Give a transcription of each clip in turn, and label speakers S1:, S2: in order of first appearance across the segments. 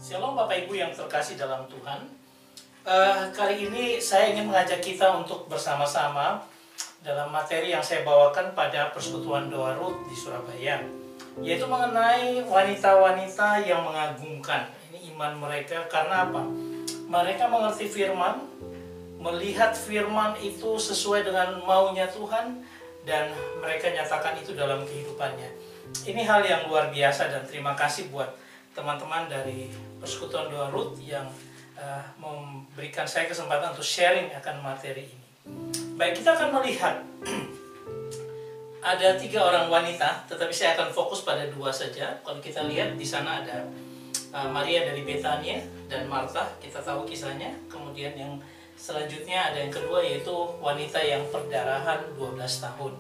S1: Shalom Bapak Ibu yang terkasih dalam Tuhan. Kali ini saya ingin mengajak kita untuk bersama-sama dalam materi yang saya bawakan pada Persekutuan Doa Ruth di Surabaya, yaitu mengenai wanita-wanita yang mengagumkan. Ini iman mereka karena apa? Mereka mengerti firman, melihat firman itu sesuai dengan maunya Tuhan, dan mereka nyatakan itu dalam kehidupannya. Ini hal yang luar biasa, dan terima kasih buat teman-teman dari Persekutuan Doa Ruth yang memberikan saya kesempatan untuk sharing akan materi ini. Baik, kita akan melihat ada 3 orang wanita, tetapi saya akan fokus pada 2 saja. Kalau kita lihat di sana ada Maria dari Betania dan Martha, kita tahu kisahnya. Kemudian yang selanjutnya ada yang kedua, yaitu wanita yang perdarahan 12 tahun.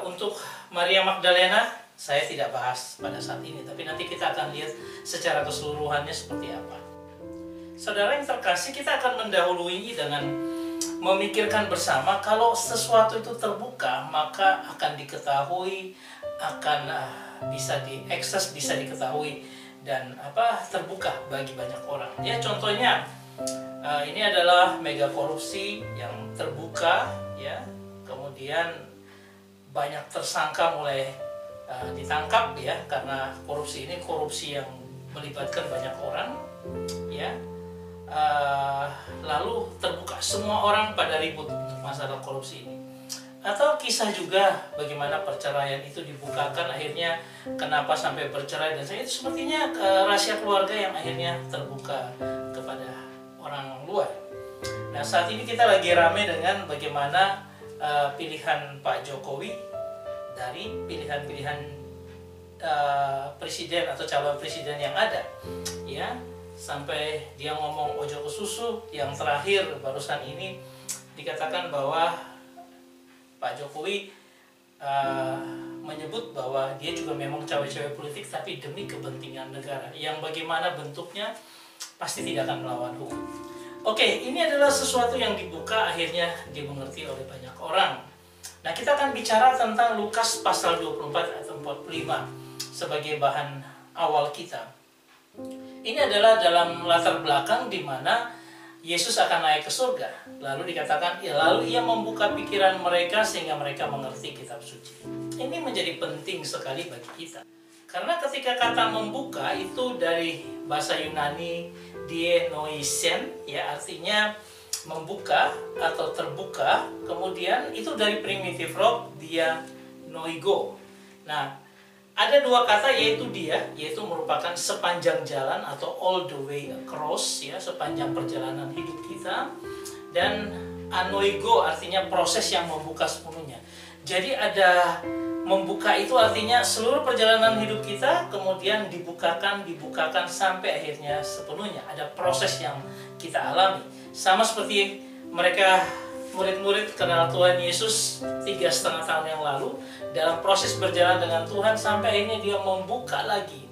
S1: Untuk Maria Magdalena saya tidak bahas pada saat ini, tapi nanti kita akan lihat secara keseluruhannya seperti apa. Saudara yang terkasih, kita akan mendahului dengan memikirkan bersama kalau sesuatu itu terbuka, maka akan diketahui, akan bisa diakses, bisa diketahui, dan terbuka bagi banyak orang. Ya, contohnya ini adalah mega korupsi yang terbuka, ya. Kemudian banyak tersangka mulai ditangkap, ya, karena korupsi ini korupsi yang melibatkan banyak orang, ya. Lalu terbuka, semua orang pada ribut untuk masalah korupsi ini. Atau kisah juga bagaimana perceraian itu dibukakan, akhirnya kenapa sampai bercerai, dan itu sepertinya rahasia keluarga yang akhirnya terbuka kepada orang luar. Nah, saat ini kita lagi rame dengan bagaimana pilihan Pak Jokowi dari pilihan-pilihan presiden atau calon presiden yang ada, ya, sampai dia ngomong ojo ke susu. Yang terakhir barusan ini dikatakan bahwa Pak Jokowi menyebut bahwa dia juga memang cawe-cawe politik, tapi demi kepentingan negara, yang bagaimana bentuknya pasti tidak akan melawan hukum. Oke, ini adalah sesuatu yang dibuka, akhirnya dimengerti oleh banyak orang. Nah, kita akan bicara tentang Lukas pasal 24 atau 45 sebagai bahan awal kita. Ini adalah dalam latar belakang di mana Yesus akan naik ke surga. Lalu dikatakan, lalu ia membuka pikiran mereka sehingga mereka mengerti kitab suci. Ini menjadi penting sekali bagi kita. Karena ketika kata membuka itu dari bahasa Yunani dienoisen, ya, artinya membuka atau terbuka. Kemudian itu dari primitif verb dia noigo. Nah, ada 2 kata, yaitu yaitu merupakan sepanjang jalan atau all the way across, ya, sepanjang perjalanan hidup kita. Dan anoigo artinya proses yang membuka sepenuhnya. Jadi ada membuka itu artinya seluruh perjalanan hidup kita kemudian dibukakan sampai akhirnya sepenuhnya. Ada proses yang kita alami. Sama seperti mereka murid-murid kenal Tuhan Yesus 3,5 tahun yang lalu, dalam proses berjalan dengan Tuhan sampai akhirnya dia membuka lagi,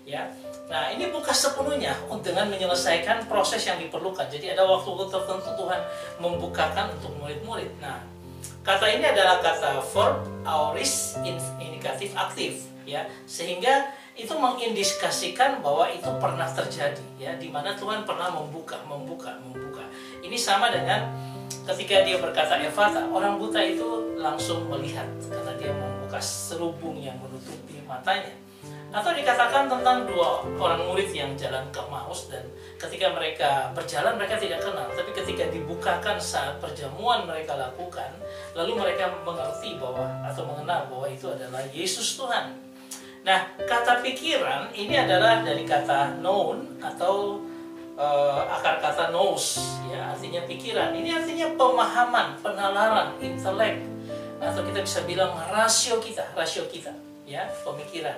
S1: ya. Nah, ini buka sepenuhnya dengan menyelesaikan proses yang diperlukan. Jadi ada waktu tertentu Tuhan membukakan untuk murid-murid. Nah, kata ini adalah kata verb aorist indikatif aktif, ya, sehingga itu mengindikasikan bahwa itu pernah terjadi, ya, di mana Tuhan pernah membuka. Ini sama dengan ketika dia berkata Efata, orang buta itu langsung melihat karena dia membuka serubung yang menutupi matanya. Atau dikatakan tentang 2 orang murid yang jalan ke Emmaus, dan ketika mereka berjalan mereka tidak kenal, tapi ketika dibukakan saat perjamuan mereka lakukan, lalu mereka mengerti bahwa atau mengenal bahwa itu adalah Yesus Tuhan. Nah, kata pikiran ini adalah dari kata known atau akar kata nous, ya, artinya pikiran. Ini artinya pemahaman, penalaran, intelek, atau kita bisa bilang rasio kita, ya, pemikiran.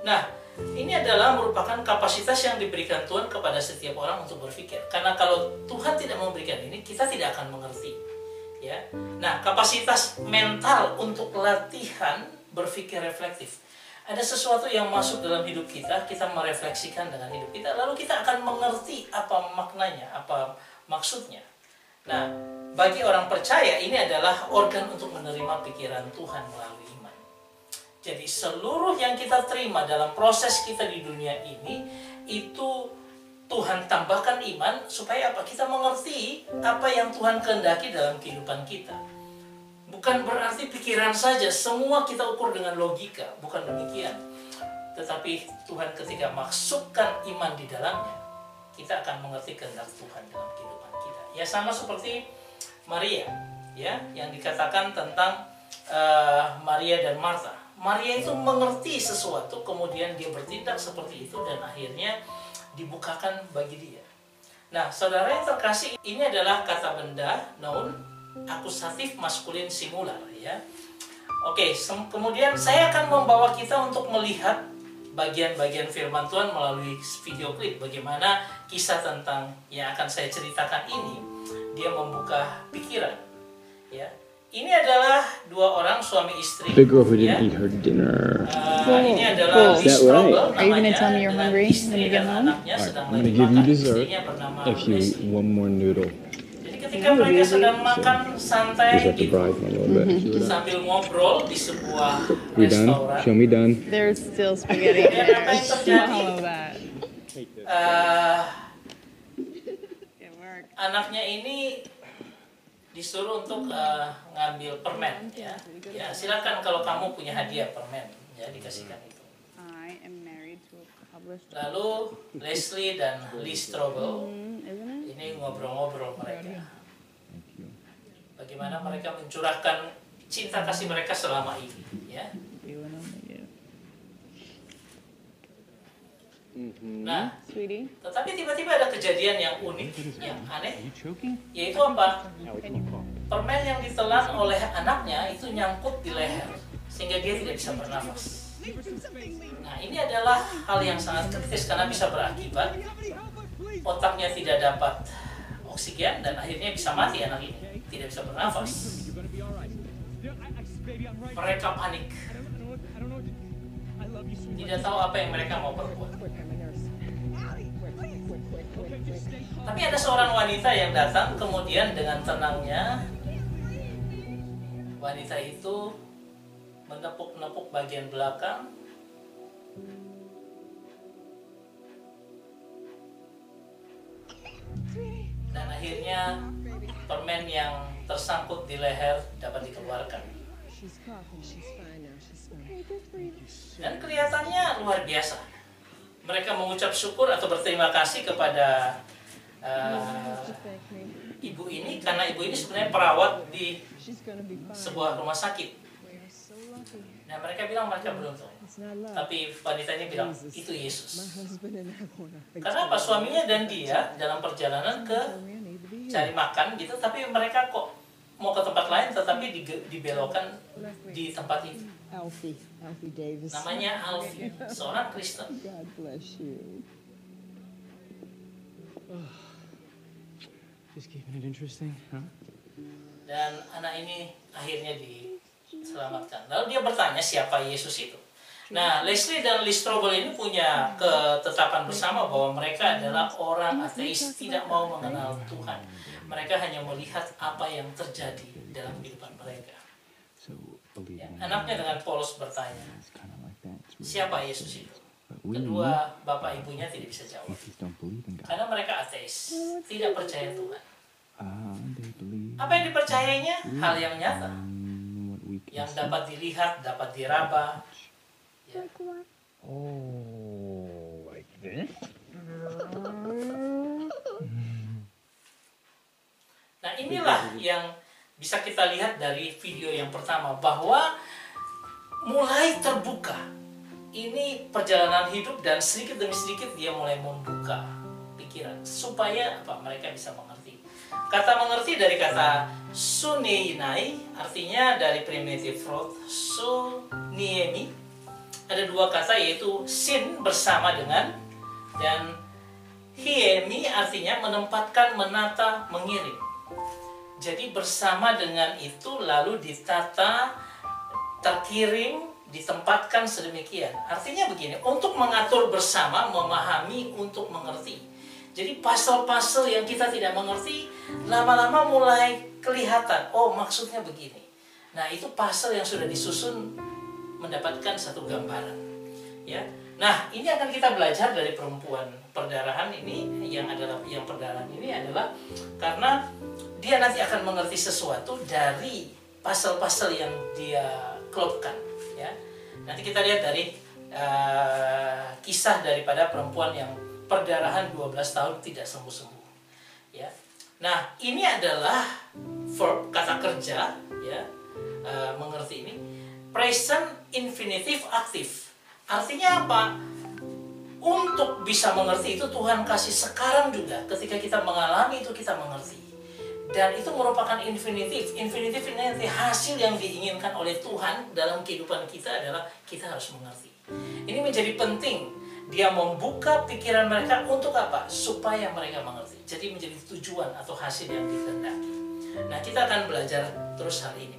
S1: Nah, ini adalah merupakan kapasitas yang diberikan Tuhan kepada setiap orang untuk berpikir. Karena kalau Tuhan tidak memberikan ini, kita tidak akan mengerti, ya. Nah, kapasitas mental untuk latihan berpikir reflektif. Ada sesuatu yang masuk dalam hidup kita, kita merefleksikan dengan hidup kita, lalu kita akan mengerti apa maknanya, apa maksudnya. Nah, bagi orang percaya ini adalah organ untuk menerima pikiran Tuhan melalui iman. Jadi seluruh yang kita terima dalam proses kita di dunia ini, itu Tuhan tambahkan iman supaya apa? Kita mengerti apa yang Tuhan kehendaki dalam kehidupan kita. Bukan berarti pikiran saja, semua kita ukur dengan logika, bukan demikian. Tetapi Tuhan ketika masukkan iman di dalamnya, kita akan mengerti kehendak Tuhan dalam kehidupan kita. Ya sama seperti Maria, ya, yang dikatakan tentang Maria dan Martha. Maria itu mengerti sesuatu, kemudian dia bertindak seperti itu dan akhirnya dibukakan bagi dia. Nah, saudara yang terkasih, ini adalah kata benda noun akusatif maskulin singular, ya. Oke, kemudian saya akan membawa kita untuk melihat bagian-bagian firman Tuhan melalui video klip. Bagaimana kisah tentang yang akan saya ceritakan ini, dia membuka pikiran, ya. Ini adalah dua orang suami istri.
S2: The girl who didn't eat her dinner.
S1: Ini adalah
S2: Is that right?
S1: Are
S3: you gonna tell me you're hungry when you get home?
S2: I'm gonna give you dessert if you eat one more noodle.
S1: Jadi ketika mereka sedang makan santai
S2: Just have to
S1: gitu,
S2: bribe a little bit. See what
S1: sambil ngobrol di sebuah
S2: we done?
S1: restoran,
S2: Show me done.
S3: There's still spaghetti in
S1: dan apa
S3: there.
S1: yang terjadi?
S3: Swallow that. It worked.
S1: Anaknya ini disuruh untuk ngambil permen, ya. Ya, silakan kalau kamu punya hadiah permen, ya, dikasihkan itu.
S3: I am married to a published.
S1: Lalu Leslie dan Lee Strobel
S3: Isn't it?
S1: ini ngobrol-ngobrol mereka. Bagaimana mereka mencurahkan cinta kasih mereka selama ini, ya.
S3: You and only you.
S1: Nah,
S3: Sweetie,
S1: tetapi tiba-tiba ada kejadian yang unik, yang aneh, yaitu apa? Permen yang ditelan oleh anaknya itu nyangkut di leher, sehingga dia tidak bisa bernafas. Nah, ini adalah hal yang sangat kritis karena bisa berakibat otaknya tidak dapat oksigen dan akhirnya bisa mati anak ini, tidak bisa bernafas. Mereka panik, tidak tahu apa yang mereka mau perbuat. Tapi ada seorang wanita yang datang, kemudian dengan tenangnya wanita itu menepuk-nepuk bagian belakang, dan akhirnya permen yang tersangkut di leher dapat dikeluarkan. Dan kelihatannya luar biasa. Mereka mengucap syukur atau berterima kasih kepada ibu ini, karena ibu ini sebenarnya perawat di sebuah rumah sakit. Nah, mereka bilang mereka beruntung. Tapi wanita ini bilang, itu Yesus. Karena apa? Suaminya dan dia dalam perjalanan ke cari makan gitu, tapi mereka kok mau ke tempat lain tetapi dibelokkan di tempat itu.
S4: Alfie Davis.
S1: Namanya Alfie, seorang Kristen.
S4: God bless you.
S2: Just keeping it interesting, huh?
S1: Dan anak ini akhirnya diselamatkan. Lalu dia bertanya siapa Yesus itu. Nah, Leslie dan Lee Strobel ini punya ketetapan bersama bahwa mereka adalah orang ateis, tidak mau mengenal Tuhan. Mereka hanya melihat apa yang terjadi dalam kehidupan mereka. Ya, anaknya dengan polos bertanya, siapa Yesus itu? Kedua bapak ibunya tidak bisa jawab. Karena mereka ateis, tidak percaya Tuhan. Apa yang dipercayainya? Hal yang nyata, yang dapat dilihat, dapat diraba. Ya.
S2: Oh, like this?
S1: Nah, inilah yang bisa kita lihat dari video yang pertama, bahwa mulai terbuka. Ini perjalanan hidup dan sedikit demi sedikit dia mulai membuka pikiran supaya apa? Mereka bisa mengerti. Kata mengerti dari kata suneinai, artinya dari primitive root suniemi. Ada dua kata, yaitu sin bersama dengan, dan hiemi artinya menempatkan, menata, mengirim. Jadi bersama dengan itu lalu ditata, terkirim, ditempatkan sedemikian. Artinya begini, untuk mengatur bersama, memahami, untuk mengerti. Jadi puzzle-puzzle yang kita tidak mengerti, lama-lama mulai kelihatan, oh maksudnya begini. Nah, itu puzzle yang sudah disusun mendapatkan satu gambaran. Ya. Nah, ini akan kita belajar dari perempuan perdarahan ini yang perdarahan ini adalah karena dia nanti akan mengerti sesuatu dari pasal-pasal yang dia klopkan, ya. Nanti kita lihat dari kisah daripada perempuan yang perdarahan 12 tahun tidak sembuh-sembuh, ya. Nah, ini adalah verb, kata kerja, ya. Mengerti ini present infinitive active. Artinya apa? Untuk bisa mengerti itu Tuhan kasih sekarang juga. Ketika kita mengalami itu kita mengerti. Dan itu merupakan infinitif. Infinitif ini nanti hasil yang diinginkan oleh Tuhan dalam kehidupan kita adalah kita harus mengerti. Ini menjadi penting. Dia membuka pikiran mereka untuk apa? Supaya mereka mengerti. Jadi menjadi tujuan atau hasil yang dikehendaki. Nah, kita akan belajar terus hari ini.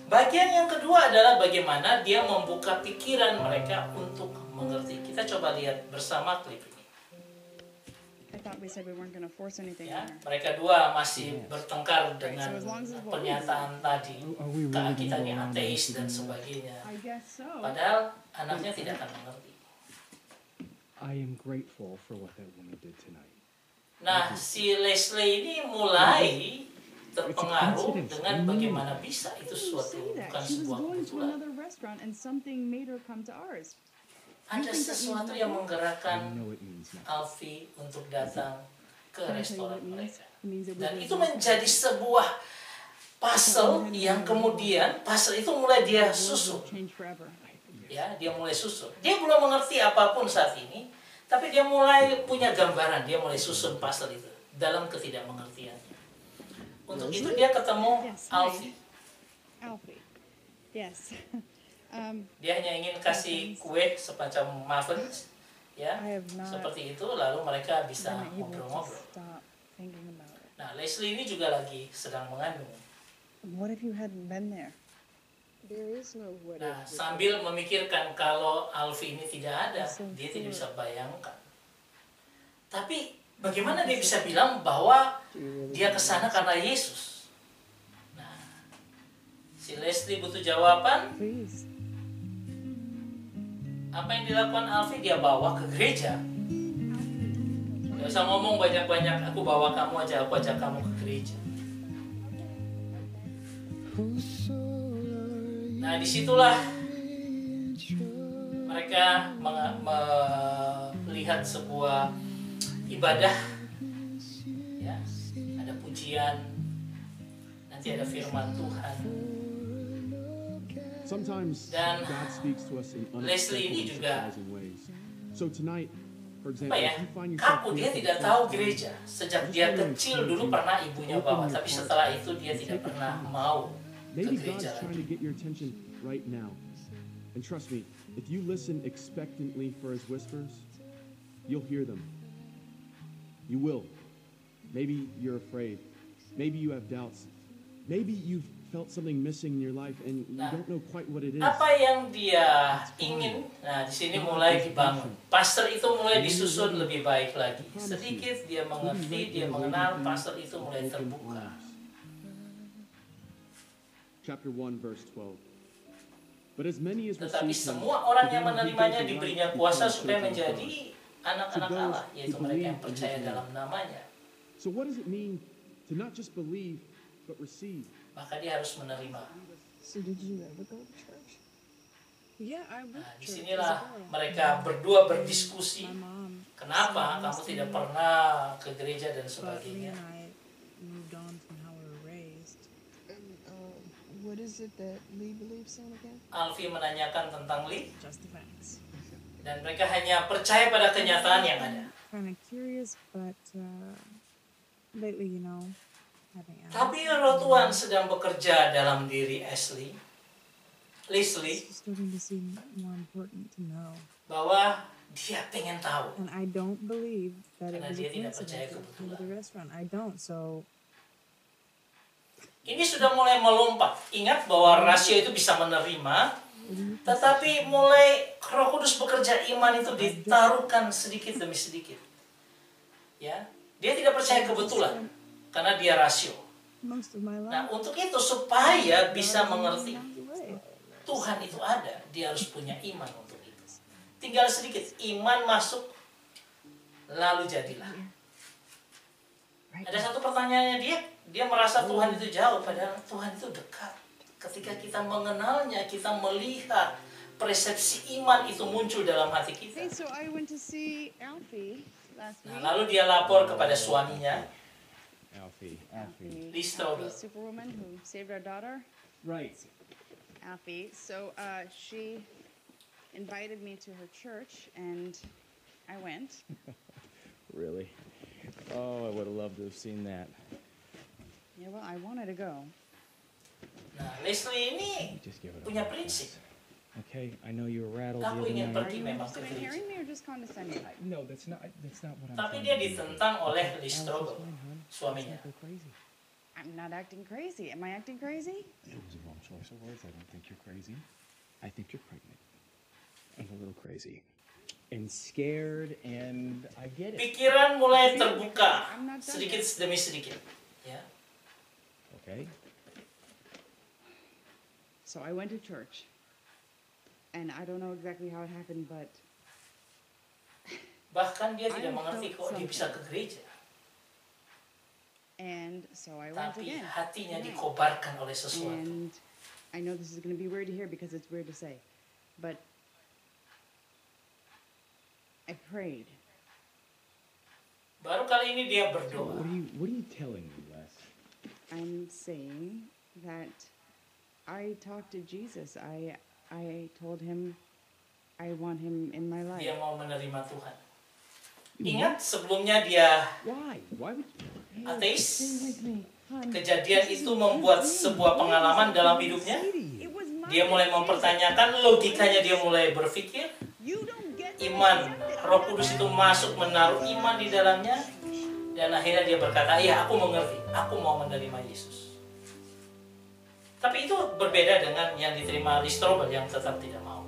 S1: Bagian yang kedua adalah bagaimana dia membuka pikiran mereka untuk mengerti. Kita coba lihat bersama klip ini.
S3: I thought we said we weren't going to force anything
S1: Ya,
S3: on her.
S1: mereka dua masih bertengkar dengan pernyataan tadi. Kita ini ateis dan sebagainya.
S3: I guess so.
S1: Padahal anaknya tidak akan mengerti.
S2: I am grateful for what that woman did tonight.
S1: Nah, si Leslie ini mulai terpengaruh dengan bagaimana bisa itu suatu
S3: Say that.
S1: bukan
S3: She was
S1: sebuah
S3: going to
S1: kebetulan.
S3: another restaurant and something made her come to ours.
S1: Ada sesuatu yang
S2: I
S1: menggerakkan
S2: know it means nothing.
S1: Alfie untuk datang ke
S3: Can I tell you
S1: restoran
S3: what it means?
S1: mereka.
S3: It means that we
S1: Dan
S3: will
S1: itu
S3: go
S1: menjadi sebuah puzzle yang kemudian puzzle itu mulai dia susun.
S3: change forever.
S1: Ya, dia mulai susun. Dia belum mengerti apapun saat ini, tapi dia mulai punya gambaran, dia mulai susun puzzle itu dalam ketidakmengertiannya. Untuk itu dia ketemu
S3: Yes,
S1: Alfie.
S3: Alfie. Yes.
S1: Dia hanya ingin kasih kue semacam muffins, ya,
S3: I have not
S1: seperti itu. Lalu mereka bisa
S3: been able to
S1: ngobrol-ngobrol.
S3: stop thinking about it.
S1: Nah, Leslie ini juga lagi sedang mengandung.
S3: What if you hadn't been there?
S4: There is no what
S1: Nah,
S4: if.
S1: sambil memikirkan kalau Alfie ini tidak ada, dia tidak bisa bayangkan. Tapi bagaimana dia bisa bilang bahwa dia ke sana karena Yesus? Nah, si Leslie butuh jawaban.
S3: Please.
S1: Apa yang dilakukan Alfie? Dia bawa ke gereja. Gak usah ngomong banyak-banyak, aku bawa kamu aja, aku ajak kamu ke gereja. Nah, disitulah mereka melihat sebuah ibadah, ya, ada pujian, nanti ada firman Tuhan.
S2: Sometimes
S1: Dan
S2: God speaks to us in
S1: Leslie ini
S2: unexpected and
S1: juga
S2: surprising ways. So tonight, for
S1: apa
S2: example,
S1: ya,
S2: if you find yourself
S1: kaku, dia
S2: fearful
S1: tidak
S2: for
S1: tahu
S2: something,
S1: gereja. Sejak dia kecil dulu pernah ibunya bawa, tapi setelah itu dia tidak pernah mau ke
S2: maybe God's
S1: gereja
S2: trying to
S1: lagi.
S2: get your attention right now. And trust me, if you listen expectantly for his whispers, you'll hear them. You will. Maybe you're afraid. Maybe you have doubts. Maybe you've felt something missing in your life and you
S1: Nah,
S2: don't know quite what it is.
S1: Apa yang dia ingin, nah di sini mulai dibangun. Pastor itu mulai disusun lebih baik lagi. Sedikit dia mengerti, dia mengenal, pastor itu mulai terbuka.
S2: Chapter 1, verse 12. But as many as
S1: Tetapi
S2: received him,
S1: semua orang
S2: to
S1: yang
S2: them he
S1: menerimanya
S2: gave the
S1: diberinya
S2: right to
S1: kuasa
S2: become
S1: supaya
S2: children of
S1: menjadi
S2: God.
S1: anak-anak Allah, yaitu mereka yang percaya dalam namanya.
S2: So what does it mean to not just believe, but receive?
S1: Maka dia harus menerima.
S4: So did you ever go to church?
S3: Yeah, I went
S1: Nah,
S3: to church as a
S1: disinilah
S3: girl.
S1: mereka berdua berdiskusi.
S3: My mom,
S1: Kenapa kamu tidak pernah ke gereja dan
S3: but Lee
S1: sebagainya.
S3: and I moved on from how we were raised.
S4: And what is it that Lee believes in again?
S1: Alfie menanyakan tentang Lee,
S3: Just the facts.
S1: dan mereka hanya percaya pada kenyataan yang ada.
S3: Kind of curious, but lately, you know, having
S1: Tapi Roh Tuhan sedang bekerja dalam diri Leslie,
S3: it's starting to seem more important to know.
S1: bahwa dia pengen tahu.
S3: And I don't believe that it
S1: Karena
S3: was a
S1: dia tidak percaya
S3: coincidence that we
S1: kebetulan.
S3: went to the restaurant. I don't. So
S1: Ini sudah mulai melompat. Ingat bahwa rasio itu bisa menerima, tetapi mulai Roh Kudus bekerja, iman itu ditaruhkan sedikit demi sedikit. Ya, dia tidak percaya kebetulan karena dia rasio.
S3: most of my
S1: Nah,
S3: life,
S1: untuk itu supaya bisa mengerti. Tuhan itu ada, dia harus punya iman untuk itu. Tinggal sedikit, iman masuk, lalu jadilah. Ada satu pertanyaannya dia merasa Tuhan itu jauh, padahal Tuhan itu dekat. Ketika kita mengenalnya, kita melihat persepsi iman itu muncul dalam hati kita.
S4: Hey, so I went to see Alfie last
S1: Nah,
S4: week.
S1: lalu dia lapor kepada suaminya,
S2: Alfie.
S4: Alfie,
S1: Strobel.
S4: Superwoman who saved our daughter.
S2: Right.
S4: Alfie. So she invited me to her church, and I went.
S2: Really? Oh, I would have loved to have seen that.
S4: Yeah, well, I wanted to go.
S1: nah Leslie ini
S2: Just give it a
S1: punya
S2: shot.
S1: prinsip.
S2: Okay, I know you were rattled the
S1: Aku
S2: other
S1: ingin
S2: night.
S4: Are
S1: pergi
S4: you
S1: memang ke
S4: interested in
S1: gereja.
S4: hearing me or just condescending?
S2: No, that's not what I'm
S1: Tapi
S2: trying
S1: dia
S2: to do.
S1: ditentang oleh Lee
S2: Alice is
S1: Strobel,
S2: fine, hon.
S1: suaminya.
S2: Let's not go crazy.
S4: I'm not acting crazy. Am I acting crazy?
S2: It was a wrong choice of words. I don't think you're crazy. I think you're pregnant. And a little crazy. And scared, and I get it.
S1: Pikiran mulai terbuka
S4: I'm not done
S1: sedikit
S4: yet.
S1: demi sedikit. Ya.
S2: Okay?
S4: So I went to church. And I don't know exactly how it happened, but
S1: Bahkan dia tidak
S4: I
S1: mengerti
S4: felt
S1: kok dia bisa ke gereja.
S4: and so I went
S1: Tapi
S4: again.
S1: hatinya
S4: tonight.
S1: dikobarkan oleh sesuatu.
S4: And I know this is going to be weird to hear because it's weird to say, but I prayed.
S1: Baru kali ini dia berdoa.
S2: What are you telling me, Les?
S4: I'm saying that I talked to Jesus. I told him I want him in my life.
S1: Dia mau menerima Tuhan. Ingat sebelumnya dia
S2: Why? Why would you?
S1: ateis.
S4: Stay with me, hon.
S1: Kejadian itu membuat sebuah pengalaman dalam hidupnya.
S4: It was my
S1: Dia mulai
S4: decision.
S1: mempertanyakan, logikanya dia mulai berpikir.
S4: You don't get
S1: Iman, Roh Kudus itu masuk menaruh iman di dalamnya. Dan akhirnya dia berkata, iya aku mengerti, aku mau menerima Yesus. Tapi itu berbeda dengan yang diterima Lee Strobel yang tetap tidak mau.